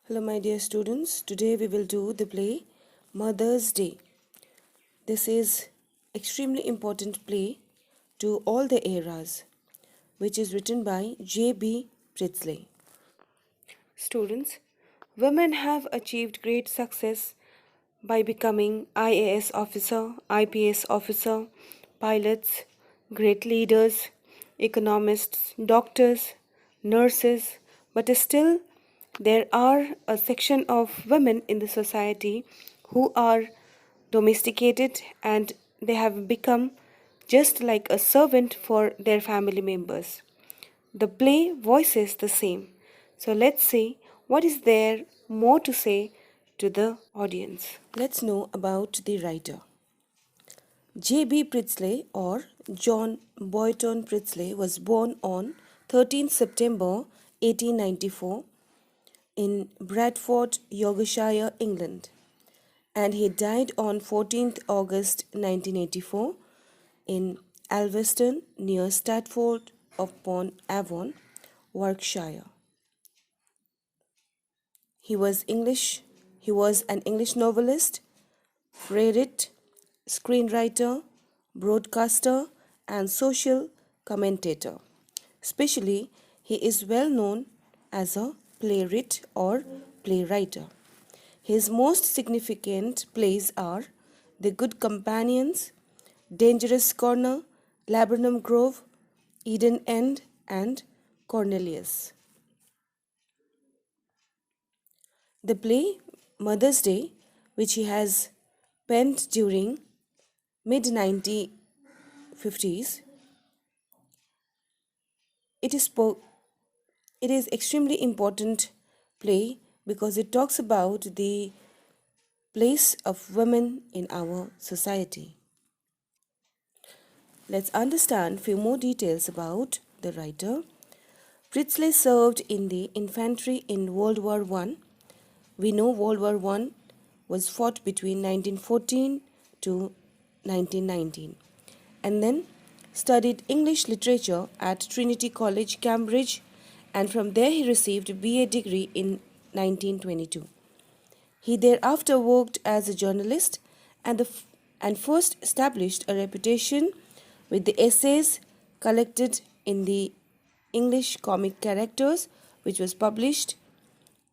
Hello my dear students, today we will do the play Mother's Day. This is extremely important play to all the eras, which is written by J.B. Pritzley. Students, women have achieved great success by becoming IAS officer, IPS officer, pilots, great leaders, economists, doctors, nurses, but still there are a section of women in the society who are domesticated and they have become just like a servant for their family members. The play voices the same. So let's see what is there more to say to the audience. Let's know about the writer. J.B. Pritzley or John Boyton Pritzley was born on 13th September 1894 in Bradford, Yorkshire, England, and he died on 14th August 1984 in Alveston near Stratford upon Avon, Warwickshire. He was an English novelist, playwright, screenwriter, broadcaster, and social commentator. Especially, he is well known as a playwright or playwright. His most significant plays are The Good Companions, Dangerous Corner, Laburnum Grove, Eden End, and Cornelius. The play Mother's Day, which he has penned during mid-1950s, it is extremely important play because it talks about the place of women in our society. Let's understand few more details about the writer. Pritzley served in the infantry in World War I. We know World War I was fought between 1914 to 1919, and then studied English literature at Trinity College, Cambridge, and from there he received a BA degree in 1922. He thereafter worked as a journalist and first established a reputation with the essays collected in the English Comic Characters, which was published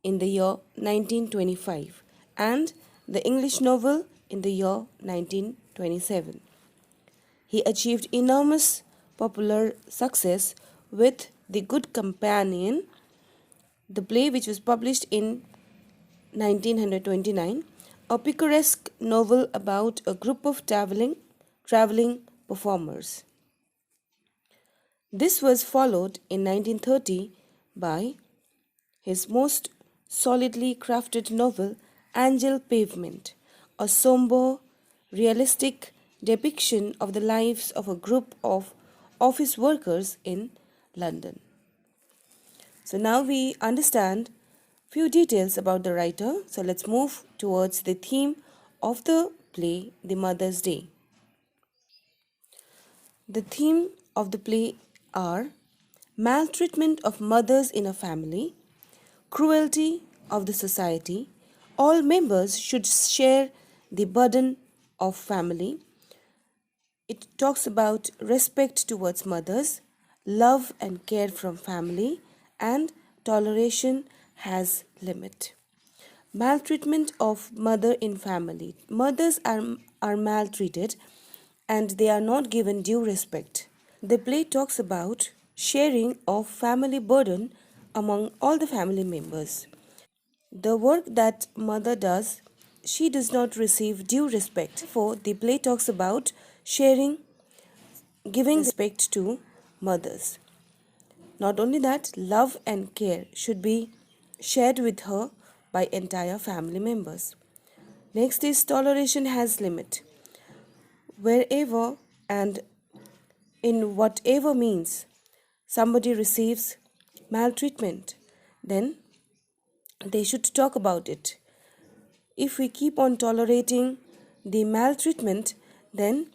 in the year 1925, and the English novel in the year 1927. He achieved enormous popular success with The Good Companion, the play which was published in 1929, a picaresque novel about a group of traveling performers. This was followed in 1930 by his most solidly crafted novel, Angel Pavement, a somber, realistic depiction of the lives of a group of office workers in London. So now we understand few details about the writer. So let's move towards the theme of the play, The Mother's Day. The theme of the play are maltreatment of mothers in a family, cruelty of the society, all members should share the burden of family. It talks about respect towards mothers, love and care from family, and toleration has limit. Maltreatment of mother in family. Mothers are maltreated and they are not given due respect. The play talks about sharing of family burden among all the family members. The work that mother does, she does not receive due respect. Therefore, the play talks about giving respect to mothers. Not only that, love and care should be shared with her by entire family members. Next is toleration has limit. Wherever and in whatever means somebody receives maltreatment, then they should talk about it. If we keep on tolerating the maltreatment, then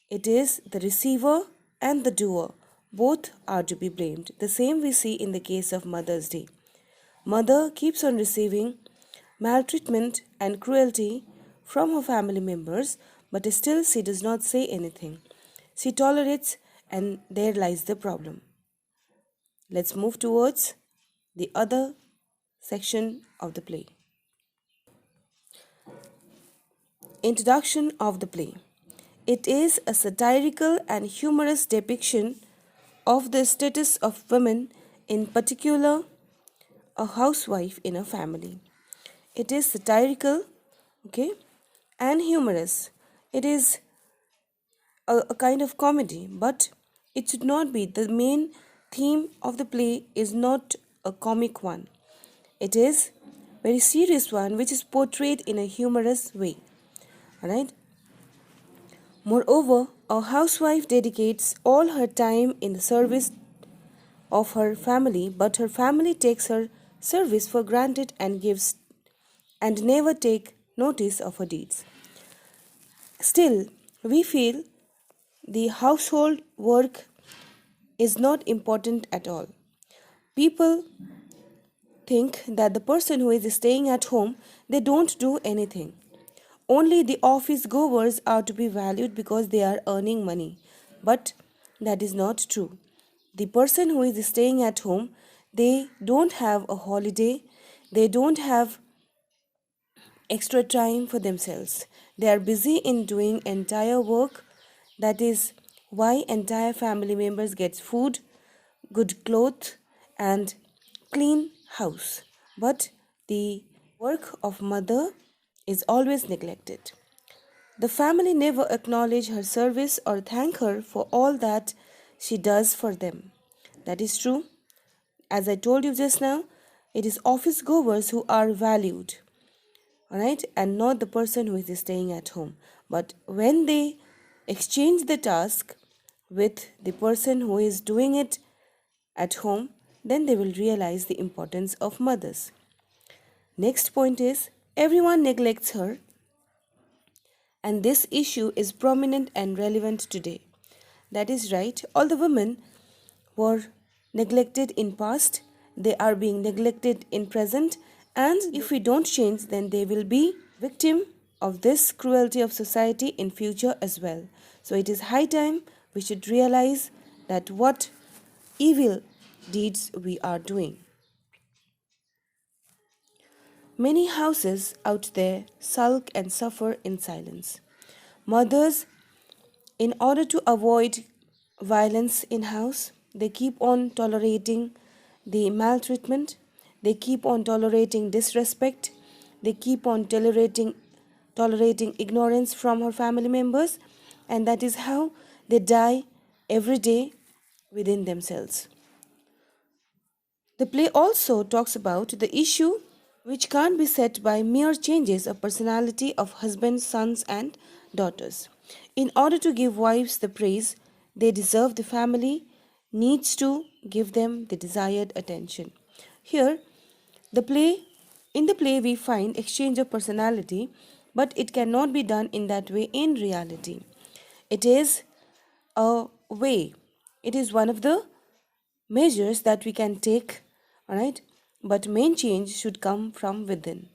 it is the receiver and the doer. Both are to be blamed. The same we see in the case of Mother's Day. Mother keeps on receiving maltreatment and cruelty from her family members, but still she does not say anything. She tolerates, and there lies the problem. Let's move towards the other section of the play. Introduction of the play. It is a satirical and humorous depiction of the status of women, in particular a housewife in a family. It is satirical, okay, and humorous. It is a kind of comedy, but it should not be. The main theme of the play is not a comic one. It is very serious one, which is portrayed in a humorous way. Alright. Moreover, a housewife dedicates all her time in the service of her family, but her family takes her service for granted and never take notice of her deeds. Still, we feel the household work is not important at all. People think that the person who is staying at home, they don't do anything. Only the office goers are to be valued because they are earning money. But that is not true. The person who is staying at home, they don't have a holiday, they don't have extra time for themselves. They are busy in doing entire work. That is why entire family members get food, good clothes, and clean house. But the work of mother is always neglected. The family never acknowledge her service or thank her for all that she does for them. That is true. As I told you just now, it is office goers who are valued, alright, and not the person who is staying at home. But when they exchange the task with the person who is doing it at home, then they will realize the importance of mothers. Next point is, everyone neglects her, and this issue is prominent and relevant today. That is right, all the women were neglected in past, they are being neglected in present, and if we don't change, then they will be victim of this cruelty of society in future as well. So it is high time we should realize that what evil deeds we are doing. Many houses out there sulk and suffer in silence. Mothers, in order to avoid violence in house, they keep on tolerating the maltreatment, they keep on tolerating disrespect, they keep on tolerating ignorance from her family members, and that is how they die every day within themselves. The play also talks about the issue which can't be set by mere changes of personality of husbands, sons, and daughters. In order to give wives the praise they deserve, the family needs to give them the desired attention. Here, in the play we find exchange of personality, but it cannot be done in that way in reality. It is a way, it is one of the measures that we can take, alright, but main change should come from within,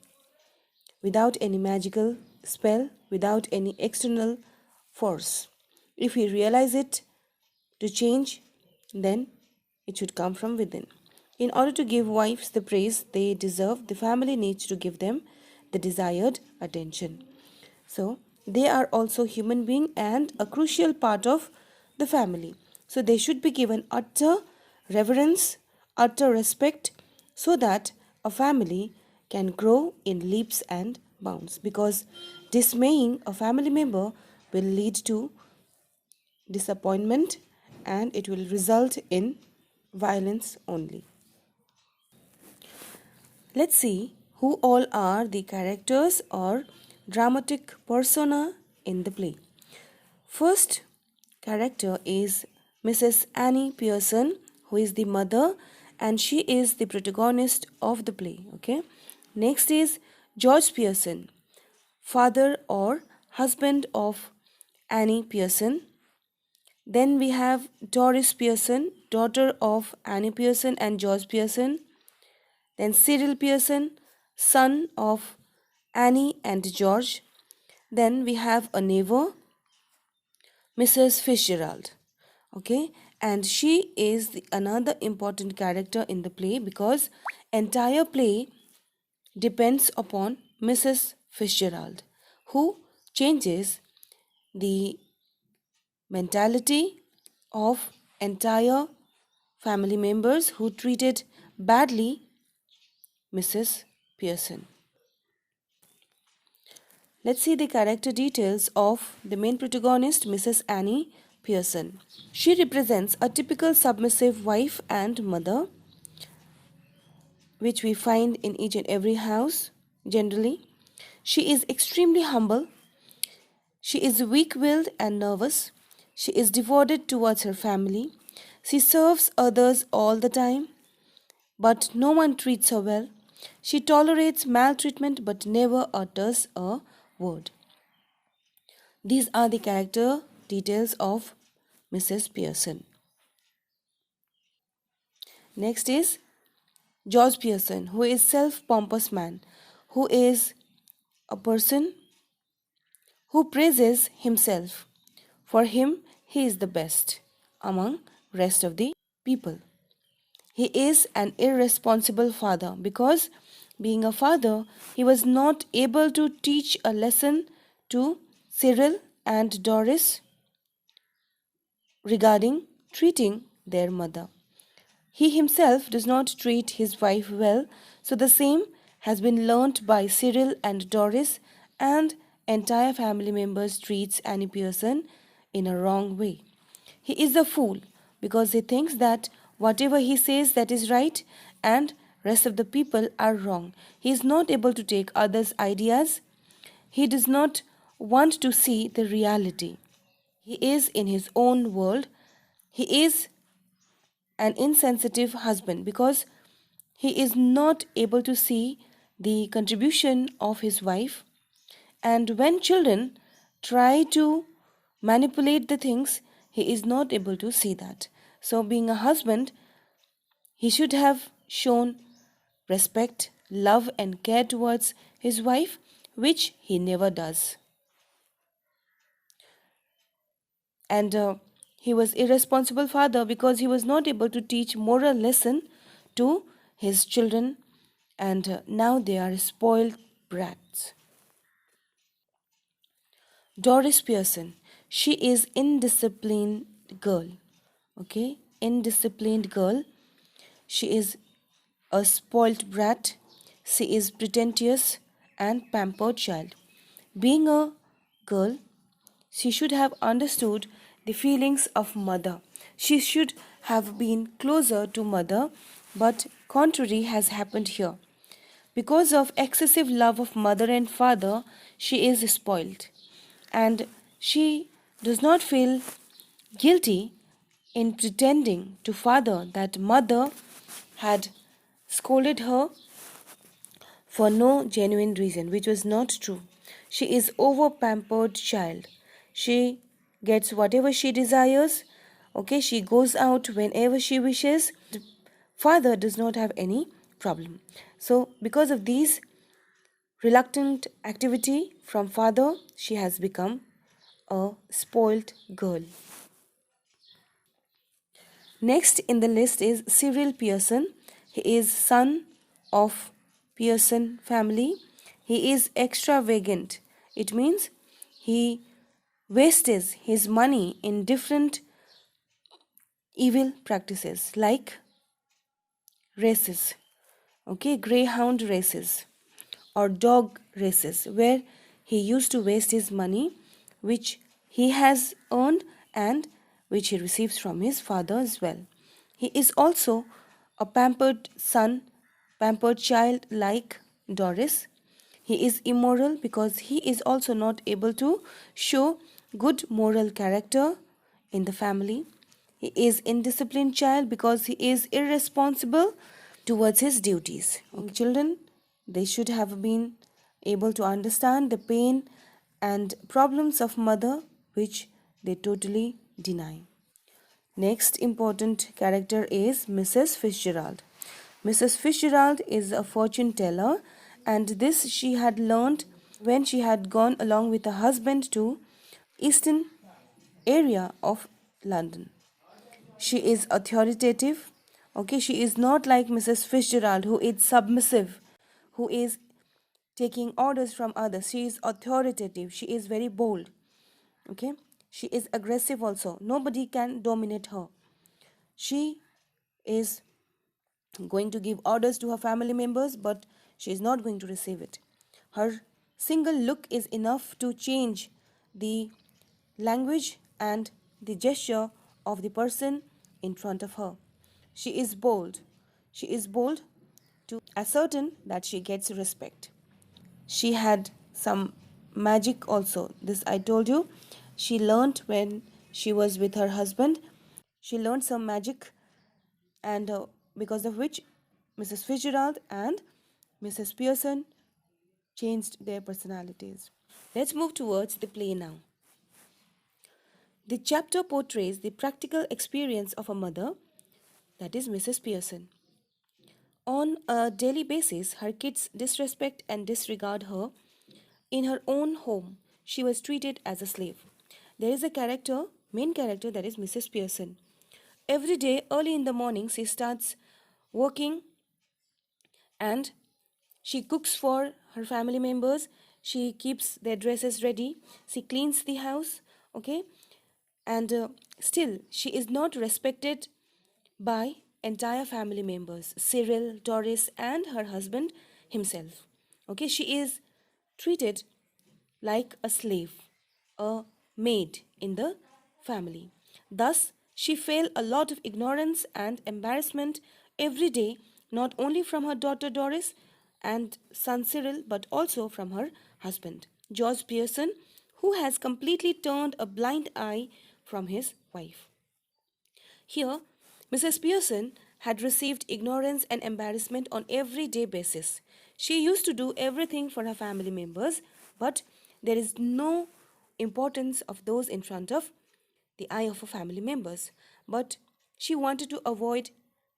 without any magical spell, without any external force. If we realize it to change, then it should come from within. In order to give wives the praise they deserve, the family needs to give them the desired attention. So they are also human being and a crucial part of the family. So they should be given utter reverence, utter respect, so that a family can grow in leaps and bounds, because dismaying a family member will lead to disappointment and it will result in violence only. Let's see who all are the characters or dramatic persona in the play. First character is Mrs. Annie Pearson, who is the mother, and she is the protagonist of the play. Okay. Next is George Pearson, father or husband of Annie Pearson. Then we have Doris Pearson, daughter of Annie Pearson and George Pearson. Then Cyril Pearson, son of Annie and George. Then we have a neighbor, Mrs. Fitzgerald. Okay, and she is another important character in the play because entire play depends upon Mrs. Fitzgerald, who changes the mentality of entire family members who treated badly Mrs. Pearson. Let's see the character details of the main protagonist, Mrs. Annie Pearson. She represents a typical submissive wife and mother, which we find in each and every house generally. She is extremely humble. She is weak-willed and nervous. She is devoted towards her family. She serves others all the time, but no one treats her well. She tolerates maltreatment but never utters a word. These are the character details of Mrs. Pearson. Next is George Pearson, who is self-pompous man, who is a person who praises himself. For him, he is the best among rest of the people. He is an irresponsible father because being a father, he was not able to teach a lesson to Cyril and Doris regarding treating their mother. He himself does not treat his wife well, so the same has been learnt by Cyril and Doris, and entire family members treats Annie Pearson in a wrong way. He is a fool because he thinks that whatever he says that is right and rest of the people are wrong. He is not able to take others' ideas. He does not want to see the reality. He is in his own world. He is an insensitive husband because he is not able to see the contribution of his wife, and when children try to manipulate the things, he is not able to see that. So being a husband, he should have shown respect, love and care towards his wife, which he never does. And he was irresponsible father because he was not able to teach moral lesson to his children, and now they are spoiled brats. Doris Pearson, she is indisciplined girl. Okay, indisciplined girl. She is a spoilt brat. She is pretentious and pampered child. Being a girl, she should have understood the feelings of mother. She should have been closer to mother, but contrary has happened here. Because of excessive love of mother and father, she is spoiled. And she does not feel guilty in pretending to father that mother had scolded her for no genuine reason, which was not true. She is over pampered child. She gets whatever she desires. Okay, she goes out whenever she wishes. The father does not have any problem. So because of these reluctant activity from father, she has become a spoilt girl. Next in the list is Cyril Pearson. He is son of Pearson family. He is extravagant. It means he wastes his money in different evil practices like races, okay, greyhound races or dog races, where he used to waste his money which he has earned and which he receives from his father as well. He is also a pampered son, pampered child like Doris. He is immoral because he is also not able to show good moral character in the family. He is indisciplined child because he is irresponsible towards his duties. Okay. Children, they should have been able to understand the pain and problems of mother, which they totally deny. Next important character is Mrs. Fitzgerald. Mrs. Fitzgerald is a fortune teller, and this she had learned when she had gone along with her husband to eastern area of London. She is authoritative. Okay, she is not like Mrs. Fitzgerald, who is submissive, who is taking orders from others. She is authoritative. She is very bold. Okay, she is aggressive also. Nobody can dominate her. She is going to give orders to her family members, but she is not going to receive it. Her single look is enough to change the language and the gesture of the person in front of her. She is bold. She is bold to ascertain that she gets respect. She had some magic also. This I told you. She learned when she was with her husband. She learned some magic, and because of which Mrs. Fitzgerald and Mrs. Pearson changed their personalities. Let's move towards the play now. The chapter portrays the practical experience of a mother, that is Mrs. Pearson. On a daily basis, her kids disrespect and disregard her. In her own home, she was treated as a slave. There is a character, main character, that is Mrs. Pearson. Every day, early in the morning, she starts working and she cooks for her family members. She keeps their dresses ready. She cleans the house, okay? And still, she is not respected by entire family members, Cyril, Doris, and her husband himself. Okay, she is treated like a slave, a maid in the family. Thus, she felt a lot of ignorance and embarrassment every day, not only from her daughter Doris and son Cyril, but also from her husband, George Pearson, who has completely turned a blind eye from his wife. Here, Mrs. Pearson had received ignorance and embarrassment on everyday basis. She used to do everything for her family members, but there is no importance of those in front of the eye of her family members. But she wanted to avoid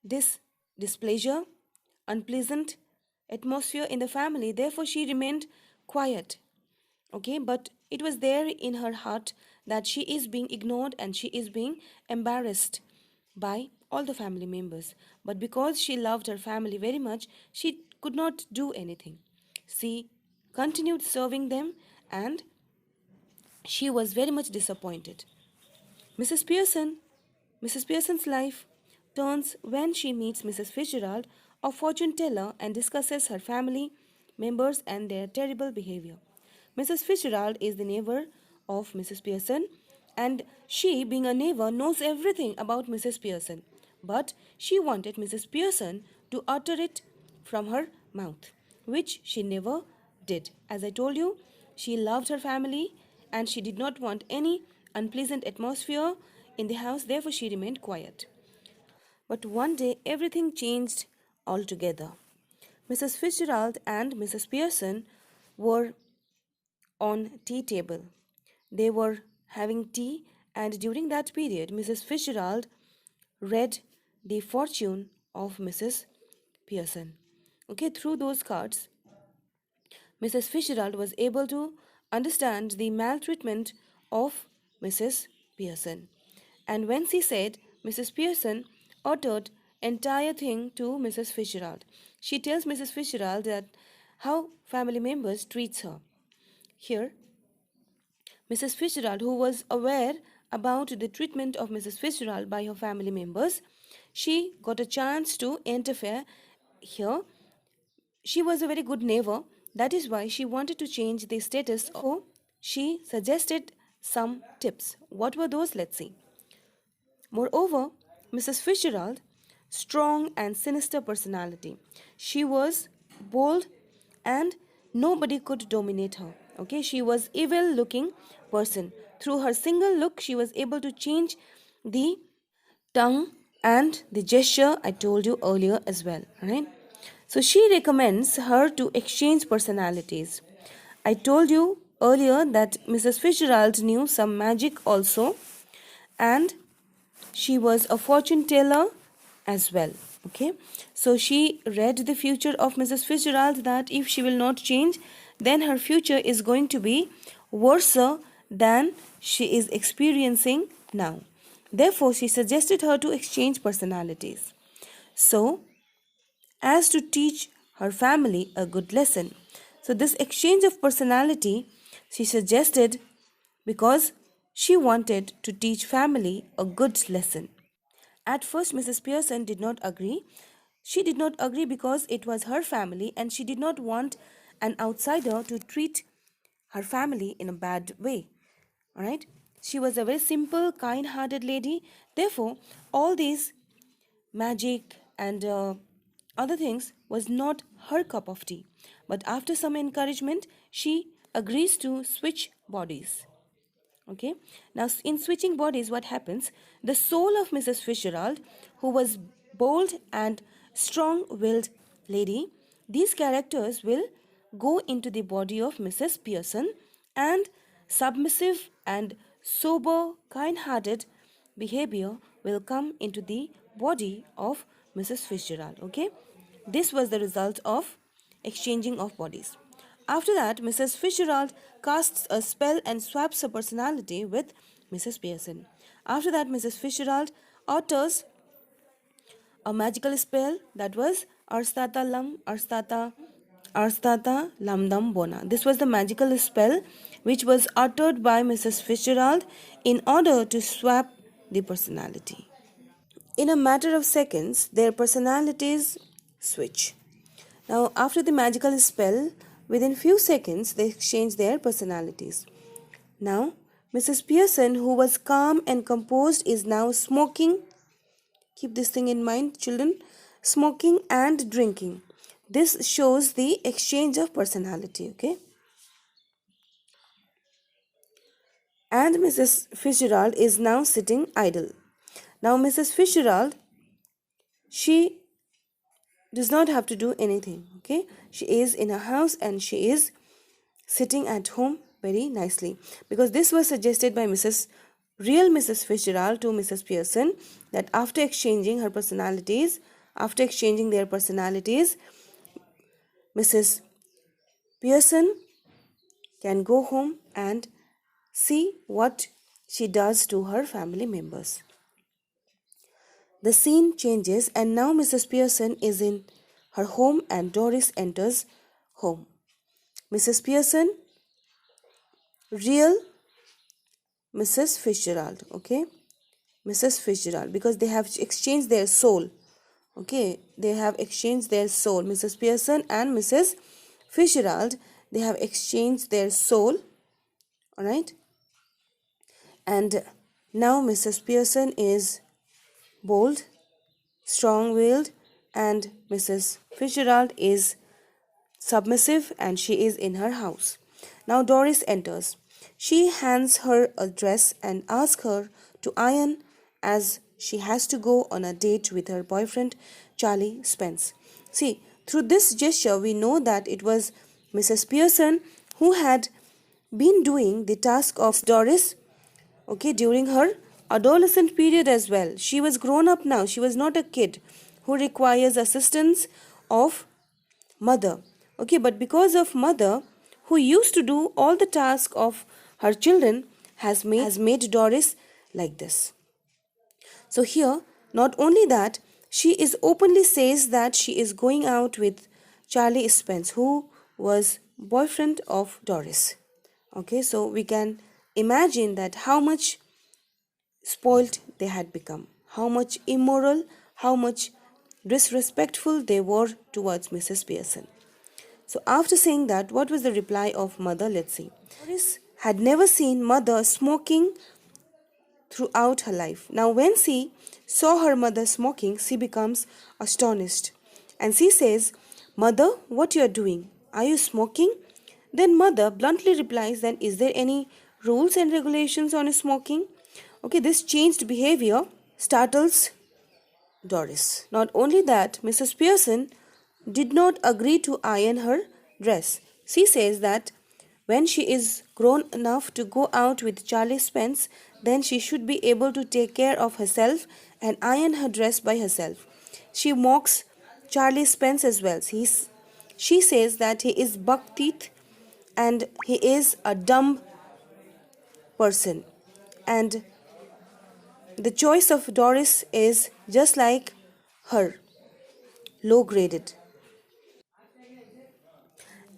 this displeasure, unpleasant atmosphere in the family. Therefore, she remained quiet. Okay, but it was there in her heart that she is being ignored and she is being embarrassed by all the family members. But because she loved her family very much, she could not do anything. She continued serving them, and she was very much disappointed. Mrs. Pearson, Mrs. Pearson's life turns when she meets Mrs. Fitzgerald, a fortune teller, and discusses her family members and their terrible behavior. Mrs. Fitzgerald is the neighbor of Mrs. Pearson, and she, being a neighbor, knows everything about Mrs. Pearson. But she wanted Mrs. Pearson to utter it from her mouth, which she never did. As I told you, she loved her family and she did not want any unpleasant atmosphere in the house, therefore, she remained quiet. But one day, everything changed altogether. Mrs. Fitzgerald and Mrs. Pearson were on tea table. They were having tea, and during that period, Mrs. Fitzgerald read the fortune of Mrs. Pearson. Okay, through those cards, Mrs. Fitzgerald was able to understand the maltreatment of Mrs. Pearson. And when she said, Mrs. Pearson uttered entire thing to Mrs. Fitzgerald. She tells Mrs. Fitzgerald that how family members treats her. Here, Mrs. Fitzgerald, who was aware about the treatment of Mrs. Fitzgerald by her family members, she got a chance to interfere here. She was a very good neighbor. That is why she wanted to change the status. So she suggested some tips. What were those? Let's see. Moreover, Mrs. Fitzgerald, strong and sinister personality. She was bold and nobody could dominate her. Okay, she was evil looking person. Through her single look, she was able to change the tongue and the gesture I told you earlier as well. Right? So she recommends her to exchange personalities. I told you earlier that Mrs. Fitzgerald knew some magic also, and she was a fortune teller as well. Okay, so she read the future of Mrs. Fitzgerald, that if she will not change, then her future is going to be worse than she is experiencing now. Therefore, she suggested her to exchange personalities, so as to teach her family a good lesson. So, this exchange of personality she suggested because she wanted to teach family a good lesson. At first, Mrs. Pearson did not agree. She did not agree because it was her family and she did not want an outsider to treat her family in a bad way. Alright? She was a very simple, kind hearted lady. Therefore, all these magic and other things was not her cup of tea. But after some encouragement, she agrees to switch bodies. Okay, now in switching bodies, what happens? The soul of Mrs. Fitzgerald, who was bold and strong-willed lady, these characters will go into the body of Mrs. Pearson, and submissive and sober, kind-hearted behavior will come into the body of Mrs. Fitzgerald. Okay, this was the result of exchanging of bodies. After that, Mrs. Fitzgerald casts a spell and swaps her personality with Mrs. Pearson. After that, Mrs. Fitzgerald utters a magical spell, that was Arstata Lamdam Bona. This was the magical spell which was uttered by Mrs. Fitzgerald in order to swap the personality. In a matter of seconds, their personalities switch. Now, after the magical spell, within few seconds, they exchange their personalities. Now, Mrs. Pearson, who was calm and composed, is now smoking. Keep this thing in mind, children. Smoking and drinking. This shows the exchange of personality, okay? And Mrs. Fitzgerald is now sitting idle. Now, Mrs. Fitzgerald, she does not have to do anything, okay? She is in her house and she is sitting at home very nicely, because this was suggested by real Mrs. Fitzgerald to Mrs. Pearson, that after exchanging their personalities, Mrs. Pearson can go home and see what she does to her family members. The scene changes and now Mrs. Pearson is in her home and Doris enters home. Mrs. Pearson, real Mrs. Fitzgerald, okay? Mrs. Fitzgerald, because they have exchanged their soul, okay? They have exchanged their soul. Mrs. Pearson and Mrs. Fitzgerald, they have exchanged their soul, alright? And now Mrs. Pearson is bold, strong-willed, and Mrs. Fitzgerald is submissive and she is in her house. Now Doris enters. She hands her a dress and asks her to iron, as she has to go on a date with her boyfriend Charlie Spence. See, through this gesture we know that it was Mrs. Pearson who had been doing the task of Doris, okay, during her adolescent period as well. She was grown up now. She was not a kid who requires assistance of mother, okay? But because of mother, who used to do all the tasks of her children, has made Doris like this. So here, not only that, she is openly says that she is going out with Charlie Spence, who was boyfriend of Doris. Okay, so we can imagine that how much spoiled they had become, how much immoral, how much disrespectful they were towards Mrs. Pearson. So after saying that, what was the reply of mother? Let's see. Doris had never seen mother smoking throughout her life. Now when she saw her mother smoking, she becomes astonished. And she says, "Mother, what you are doing? Are you smoking?" Then mother bluntly replies, "Then is there any rules and regulations on smoking?" Okay, this changed behavior startles Doris. Not only that, Mrs. Pearson did not agree to iron her dress. She says that when she is grown enough to go out with Charlie Spence, then she should be able to take care of herself and iron her dress by herself. she mocks Charlie Spence as well. She says that he is buck teeth and he is a dumb person. And the choice of Doris is just like her, low graded.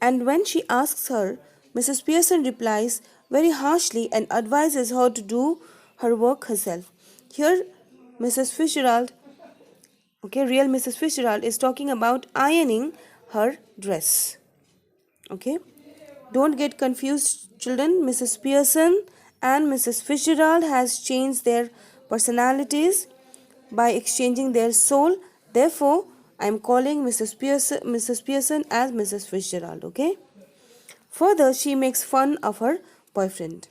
And when she asks her, Mrs. Pearson replies very harshly and advises her to do her work herself. Here, Mrs. Fitzgerald, real Mrs. Fitzgerald is talking about ironing her dress. Okay, don't get confused, children. Mrs. Pearson and Mrs. Fitzgerald has changed their personalities by exchanging their soul. Therefore, I am calling Mrs. Pearson as Mrs. Fitzgerald. Okay. Further, she makes fun of her boyfriend.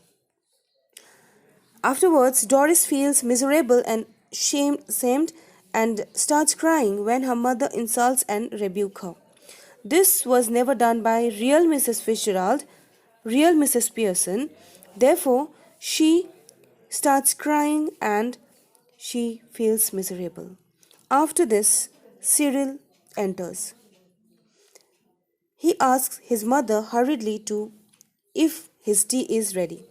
Afterwards, Doris feels miserable and shamed and starts crying when her mother insults and rebukes her. This was never done by real Mrs. Fitzgerald, real Mrs. Pearson. Therefore, she starts crying and she feels miserable. After this, Cyril enters. He asks his mother hurriedly if his tea is ready.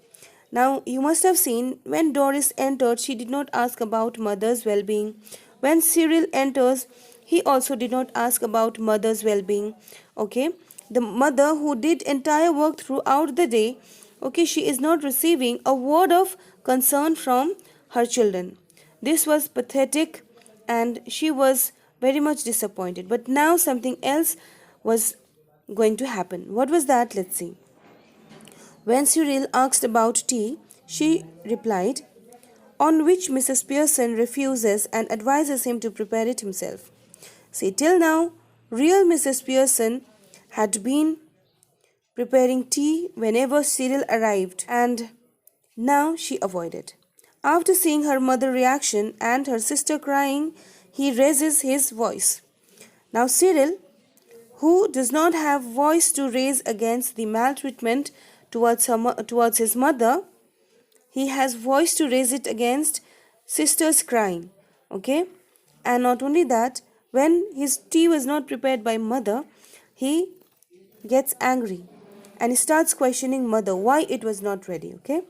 Now, you must have seen when Doris entered, she did not ask about mother's well-being. When Cyril enters, he also did not ask about mother's well-being. Okay, the mother who did entire work throughout the day, she is not receiving a word of concern from her children. This was pathetic and she was very much disappointed. But now something else was going to happen. What was that? Let's see. When Cyril asked about tea, she replied, on which Mrs. Pearson refuses and advises him to prepare it himself. See, till now, real Mrs. Pearson had been preparing tea whenever Cyril arrived, and now she avoided. After seeing her mother's reaction and her sister crying, he raises his voice. Now Cyril, who does not have voice to raise against the maltreatment towards his mother, he has voice to raise it against sisters crying. Okay, and not only that, when his tea was not prepared by mother, he gets angry and he starts questioning mother why it was not ready. Okay,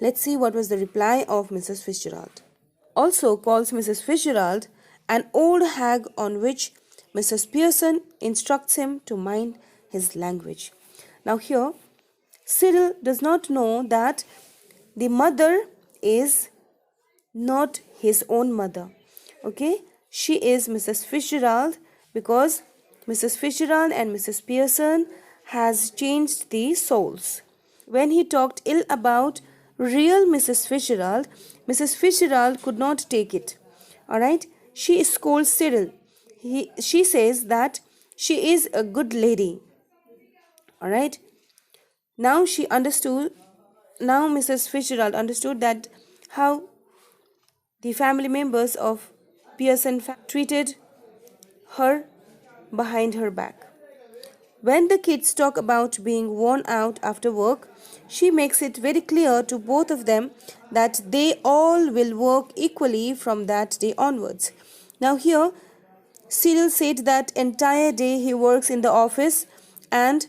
let's see what was the reply of Mrs. Fitzgerald. Also calls Mrs. Fitzgerald an old hag, on which Mrs. Pearson instructs him to mind his language. Now here, Cyril does not know that the mother is not his own mother. Okay, she is Mrs. Fitzgerald, because Mrs. Fitzgerald and Mrs. Pearson has changed the souls. When he talked ill about real Mrs. Fitzgerald could not take it. Alright, she scolds Cyril. She says that she is a good lady. Alright, now Mrs. Fitzgerald understood that how the family members of Pearson treated her behind her back. When the kids talk about being worn out after work, she makes it very clear to both of them that they all will work equally from that day onwards. Now here, Cyril said that entire day he works in the office and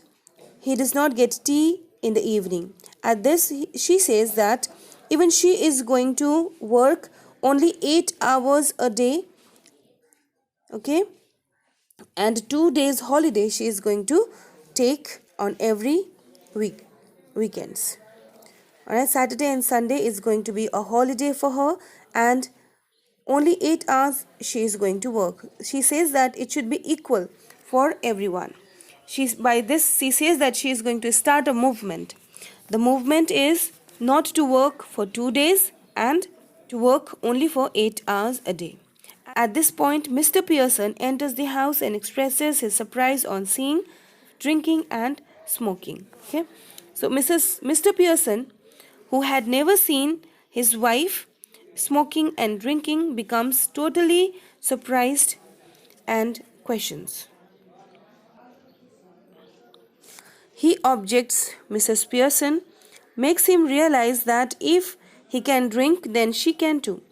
he does not get tea in the evening. At this, she says that even she is going to work only 8 hours a day. Okay, and 2 days holiday she is going to take on every weekends. Alright, Saturday and Sunday is going to be a holiday for her, and only 8 hours she is going to work. She says that it should be equal for everyone. By this she says that she is going to start a movement. The movement is not to work for 2 days and to work only for 8 hours a day. At this point, Mr. Pearson enters the house and expresses his surprise on seeing drinking and smoking. Okay, so Mr. Pearson, who had never seen his wife smoking and drinking, becomes totally surprised and questions. He objects. Mrs. Pearson makes him realize that if he can drink, then she can too.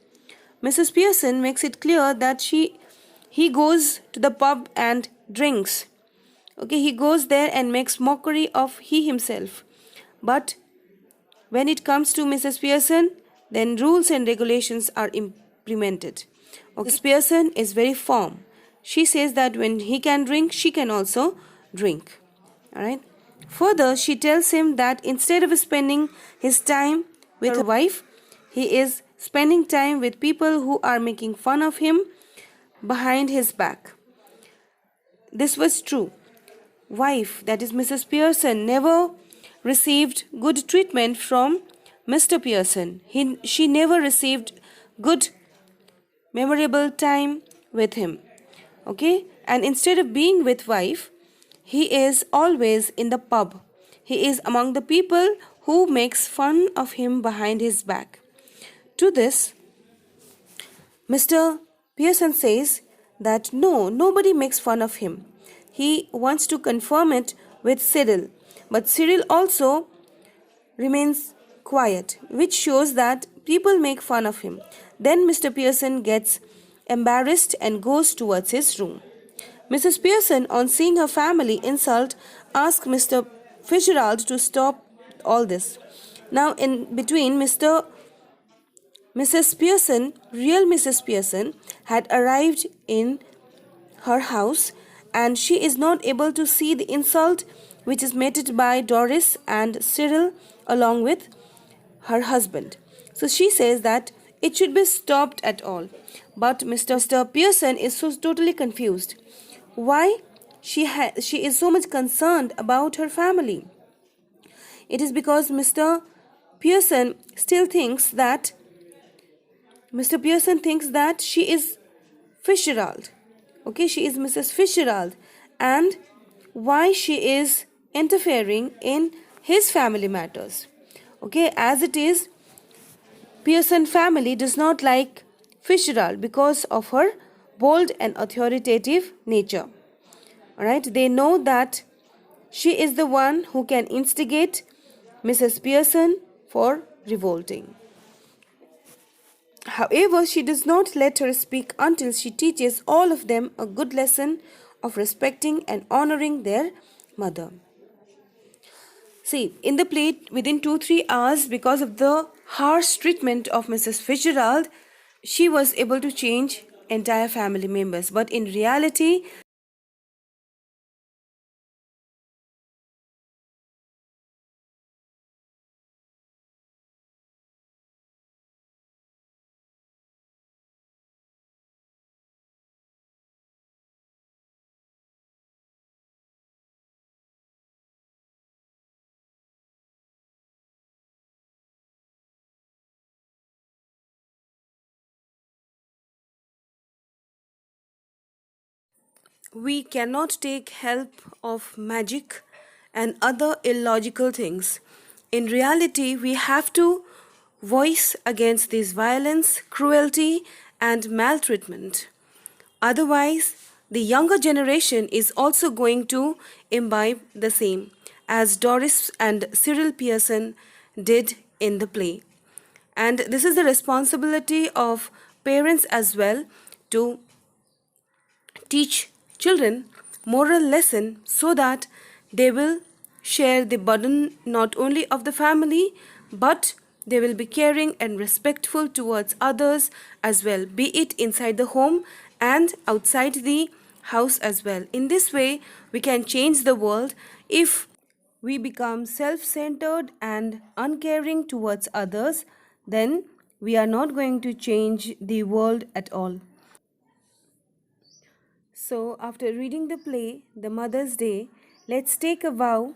Mrs. Pearson makes it clear that she he goes to the pub and drinks. Okay, he goes there and makes mockery of he himself. But when it comes to Mrs. Pearson, then rules and regulations are implemented. Okay. Mrs. Pearson is very firm. She says that when he can drink, she can also drink. Alright. Further, she tells him that instead of spending his time with her wife, he is spending time with people who are making fun of him behind his back. This was true. Wife, that is Mrs. Pearson, never received good treatment from Mr. Pearson. She never received good, memorable time with him. Okay? And instead of being with wife, he is always in the pub. He is among the people who makes fun of him behind his back. To this, Mr. Pearson says that no, nobody makes fun of him. He wants to confirm it with Cyril, but Cyril also remains quiet, which shows that people make fun of him. Then Mr. Pearson gets embarrassed and goes towards his room. Mrs. Pearson, on seeing her family insult, asks Mr. Fitzgerald to stop all this. Now, in between, Mrs. Pearson, real Mrs. Pearson, had arrived in her house, and she is not able to see the insult which is meted by Doris and Cyril along with her husband. So she says that it should be stopped at all. But Mr. Pearson is so totally confused. Why she is so much concerned about her family? It is because Mr. Pearson thinks that she is Fitzgerald. Okay, she is Mrs. Fitzgerald, and why she is interfering in his family matters. Okay, as it is, Pearson family does not like Fitzgerald because of her bold and authoritative nature. Alright, they know that she is the one who can instigate Mrs. Pearson for revolting. However, she does not let her speak until she teaches all of them a good lesson of respecting and honoring their mother. See, in the play, within 2-3 hours, because of the harsh treatment of Mrs. Fitzgerald, she was able to change entire family members. But in reality, we cannot take help of magic and other illogical things. In reality, we have to voice against this violence, cruelty, and maltreatment. Otherwise, the younger generation is also going to imbibe the same, as Doris and Cyril Pearson did in the play. And this is the responsibility of parents as well, to teach children moral lesson so that they will share the burden not only of the family, but they will be caring and respectful towards others as well, be it inside the home and outside the house as well. In this way, we can change the world. If we become self-centered and uncaring towards others, then we are not going to change the world at all. So, after reading the play, The Mother's Day, let's take a vow